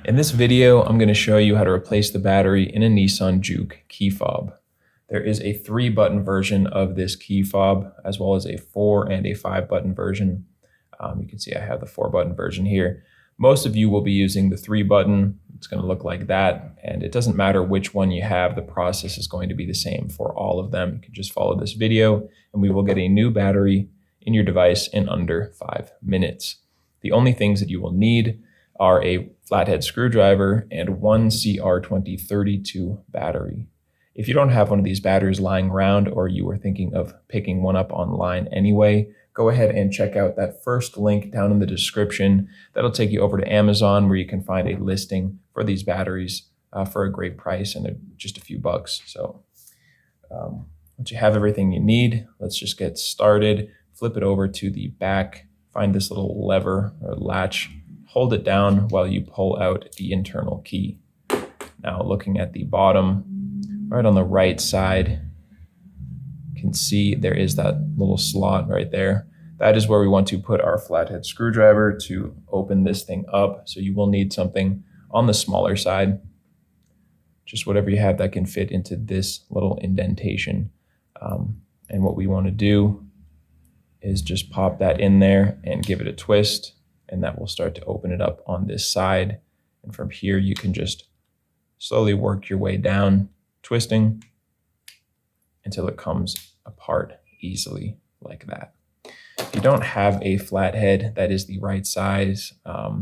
In this video, I'm going to show you how to replace the battery in a Nissan Juke key fob. There is a 3-button version of this key fob, as well as a 4 and a 5-button version. You can see I have the 4-button version here. Most of you will be using the 3-button. It's going to look like that, and it doesn't matter which one you have. The process is going to be the same for all of them. You can just follow this video, and we will get a new battery in your device in under 5 minutes. The only things that you will need are a flathead screwdriver and one CR2032 battery. If you don't have one of these batteries lying around, or you were thinking of picking one up online anyway, go ahead and check out that first link down in the description. That'll take you over to Amazon, where you can find a listing for these batteries for a great price and just a few bucks. So once you have everything you need, let's just get started. Flip it over to the back, find this little lever or latch, hold it down while you pull out the internal key. Now looking at the bottom, right on the right side, you can see there is that little slot right there. That is where we want to put our flathead screwdriver to open this thing up. So you will need something on the smaller side, just whatever you have that can fit into this little indentation. And what we want to do is just pop that in there and give it a twist, and that will start to open it up on this side. And from here, you can just slowly work your way down, twisting until it comes apart easily like that. If you don't have a flathead that is the right size, I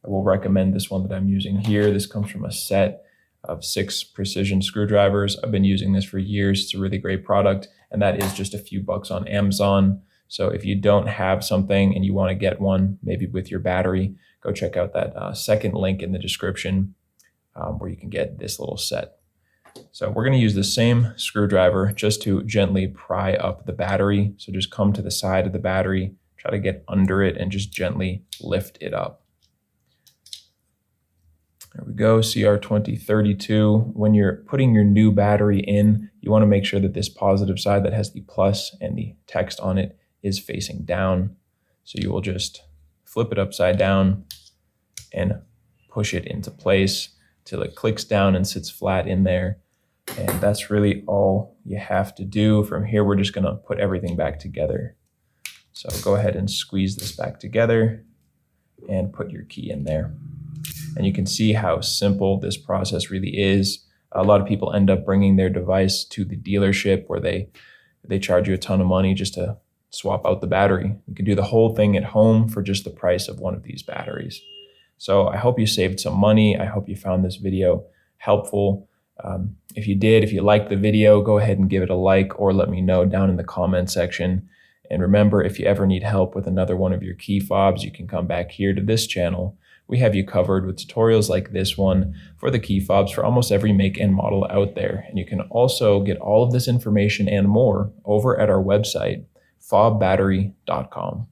will recommend this one that I'm using here. This comes from a set of 6 precision screwdrivers. I've been using this for years. It's a really great product, and that is just a few bucks on Amazon. So if you don't have something and you want to get one, maybe with your battery, go check out that second link in the description where you can get this little set. So we're going to use the same screwdriver just to gently pry up the battery. So just come to the side of the battery, try to get under it, and just gently lift it up. There we go, CR2032. When you're putting your new battery in, you want to make sure that this positive side that has the plus and the text on it is facing down. So you will just flip it upside down and push it into place till it clicks down and sits flat in there. And that's really all you have to do. From here, we're just going to put everything back together. So go ahead and squeeze this back together and put your key in there. And you can see how simple this process really is. A lot of people end up bringing their device to the dealership where they charge you a ton of money just to swap out the battery. You can do the whole thing at home for just the price of one of these batteries. So I hope you saved some money. I hope you found this video helpful. If you did, if you liked the video, go ahead and give it a like, or let me know down in the comment section. And remember, if you ever need help with another one of your key fobs, you can come back here to this channel. We have you covered with tutorials like this one for the key fobs for almost every make and model out there. And you can also get all of this information and more over at our website, FobBattery.com.